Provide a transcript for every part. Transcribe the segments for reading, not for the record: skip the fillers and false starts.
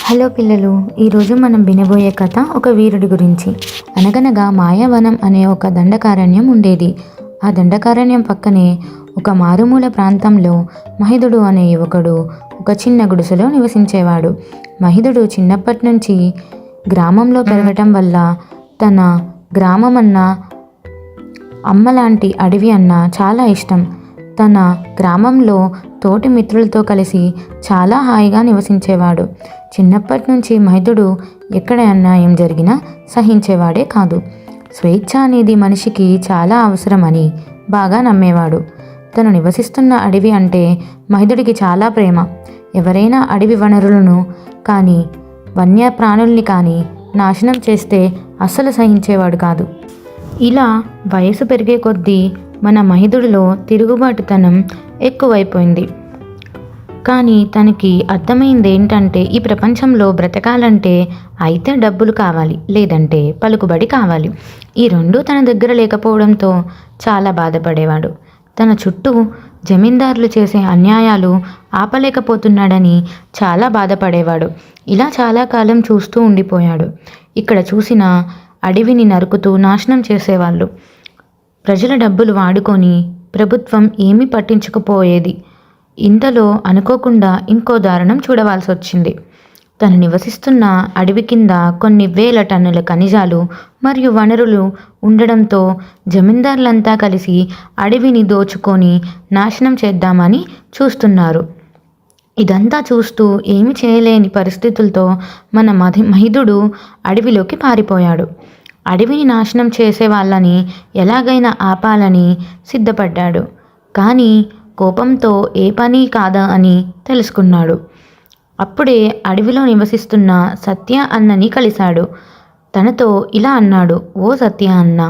Hello పిల్లలు, ఈరోజు మనం వినబోయే కథ ఒక వీరుడి గురించి. అనగనగా మాయావనం అనే ఒక దండకారణ్యం ఉండేది. ఆ దండకారణ్యం పక్కనే ఒక మారుమూల ప్రాంతంలో మహిధుడు అనే యువకుడు ఒక చిన్న గుడిసెలో నివసించేవాడు. మహిధుడు చిన్నప్పటి నుంచి గ్రామంలో పెరగటం వల్ల తన గ్రామం అన్న అమ్మలాంటి అడవి అన్న చాలా ఇష్టం. తన గ్రామంలో తోటి మిత్రులతో కలిసి చాలా హాయిగా నివసించేవాడు. చిన్నప్పటి నుంచి మహిధుడు ఎక్కడ అన్యాయం జరిగినా సహించేవాడే కాదు. స్వేచ్ఛ అనేది మనిషికి చాలా అవసరమని బాగా నమ్మేవాడు. తను నివసిస్తున్న అడవి అంటే మహిధుడికి చాలా ప్రేమ. ఎవరైనా అడవి వనరులను కానీ వన్యప్రాణుల్ని కానీ నాశనం చేస్తే అస్సలు సహించేవాడు కాదు. ఇలా వయసు పెరిగే కొద్దీ మన మహిధుడిలో తిరుగుబాటుతనం ఎక్కువైపోయింది. కానీ తనకి అర్థమైంది ఏంటంటే, ఈ ప్రపంచంలో బ్రతకాలంటే అయితే డబ్బులు కావాలి, లేదంటే పలుకుబడి కావాలి. ఈ రెండూ తన దగ్గర లేకపోవడంతో చాలా బాధపడేవాడు. తన చుట్టూ జమీందారులు చేసే అన్యాయాలు ఆపలేకపోతున్నాడని చాలా బాధపడేవాడు. ఇలా చాలా కాలం చూస్తూ ఉండిపోయాడు. ఇక్కడ చూసిన అడవిని నరుకుతూ నాశనం చేసేవాళ్ళు. ప్రజల డబ్బులు వాడుకొని ప్రభుత్వం ఏమీ పట్టించుకుపోయేది. ఇంతలో అనుకోకుండా ఇంకో దారుణం చూడవలసి వచ్చింది. తను నివసిస్తున్న అడవి కింద కొన్ని వేల టన్నుల ఖనిజాలు మరియు వనరులు ఉండడంతో జమీందారులంతా కలిసి అడవిని దోచుకొని నాశనం చేద్దామని చూస్తున్నారు. ఇదంతా చూస్తూ ఏమి చేయలేని పరిస్థితులతో మన మహిధుడు అడవిలోకి పారిపోయాడు. అడవిని నాశనం చేసే వాళ్ళని ఎలాగైనా ఆపాలని సిద్ధపడ్డాడు. కానీ కోపంతో ఏ పని కాదా అని తెలుసుకున్నాడు. అప్పుడే అడవిలో నివసిస్తున్న సత్య అన్నని కలిశాడు. తనతో ఇలా అన్నాడు, ఓ సత్య అన్న,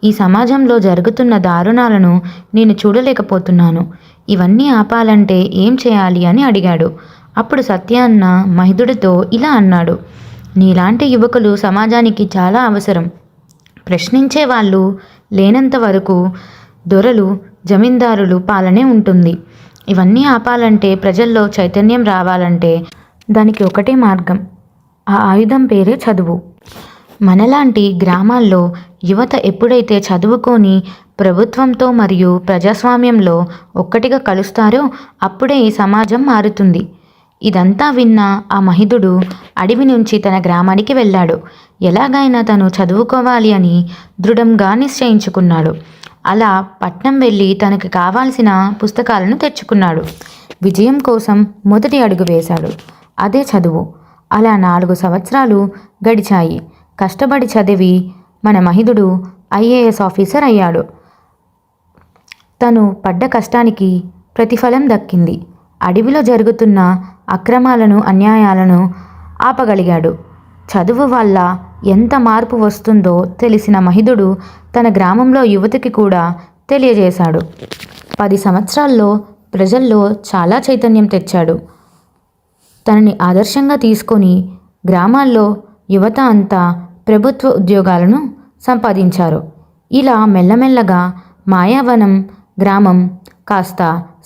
ఈ సమాజంలో జరుగుతున్న దారుణాలను నేను చూడలేకపోతున్నాను. ఇవన్నీ ఆపాలంటే ఏం చేయాలి అని అడిగాడు. అప్పుడు సత్య అన్న మహిధుడితో ఇలా అన్నాడు, నీలాంటి యువకులు సమాజానికి చాలా అవసరం. ప్రశ్నించే వాళ్ళు లేనంత వరకు దొరలు జమీందారులు పాలనే ఉంటుంది. ఇవన్నీ ఆపాలంటే, ప్రజల్లో చైతన్యం రావాలంటే దానికి ఒకటే మార్గం. ఆ ఆయుధం పేరే చదువు. మనలాంటి గ్రామాల్లో యువత ఎప్పుడైతే చదువుకొని ప్రభుత్వంతో మరియు ప్రజాస్వామ్యంలో ఒక్కటిగా కలుస్తారో అప్పుడే ఈ సమాజం మారుతుంది. ఇదంతా విన్న ఆ మహిధుడు అడవి నుంచి తన గ్రామానికి వెళ్ళాడు. ఎలాగైనా తను చదువుకోవాలి అని దృఢంగా నిశ్చయించుకున్నాడు. అలా పట్నం వెళ్ళి తనకు కావాల్సిన పుస్తకాలను తెచ్చుకున్నాడు. విజయం కోసం మొదటి అడుగు వేశాడు, అదే చదువు. అలా 4 సంవత్సరాలు గడిచాయి. కష్టపడి చదివి మన మహిధుడు IAS ఆఫీసర్ అయ్యాడు. తను పడ్డ కష్టానికి ప్రతిఫలం దక్కింది. అడవిలో జరుగుతున్న అక్రమాలను అన్యాయాలను ఆపగలిగాడు. చదువు వల్ల ఎంత మార్పు వస్తుందో తెలిసిన మహిధుడు తన గ్రామంలో యువతికి కూడా తెలియజేశాడు. 10 సంవత్సరాల్లో ప్రజల్లో చాలా చైతన్యం తెచ్చాడు. తనని ఆదర్శంగా తీసుకొని గ్రామాల్లో యువత అంతా ప్రభుత్వ ఉద్యోగాలను సంపాదించారు. ఇలా మెల్లమెల్లగా మాయావనం గ్రామం కాస్త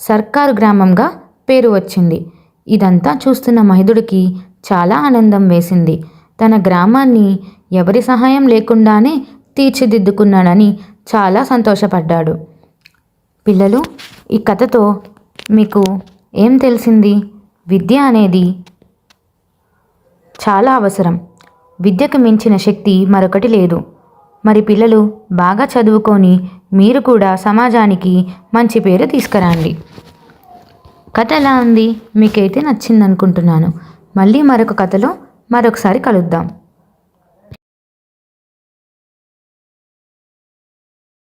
సర్కారు గ్రామంగా పేరు వచ్చింది. ఇదంతా చూస్తున్న మహిధుడికి చాలా ఆనందం వేసింది. తన గ్రామాన్ని ఎవరి సహాయం లేకుండానే తీర్చిదిద్దుకున్నాడని చాలా సంతోషపడ్డాడు. పిల్లలు, ఈ కథతో మీకు ఏం తెలిసింది? విద్య అనేది చాలా అవసరం. విద్యకు మించిన శక్తి మరొకటి లేదు. మరి పిల్లలు బాగా చదువుకొని మీరు కూడా సమాజానికి మంచి పేరు తీసుకురండి. కథ ఎలా ఉంది? మీకైతే నచ్చింది అనుకుంటున్నాను. మళ్ళీ మరొక కథలో మరొకసారి కలుద్దాం.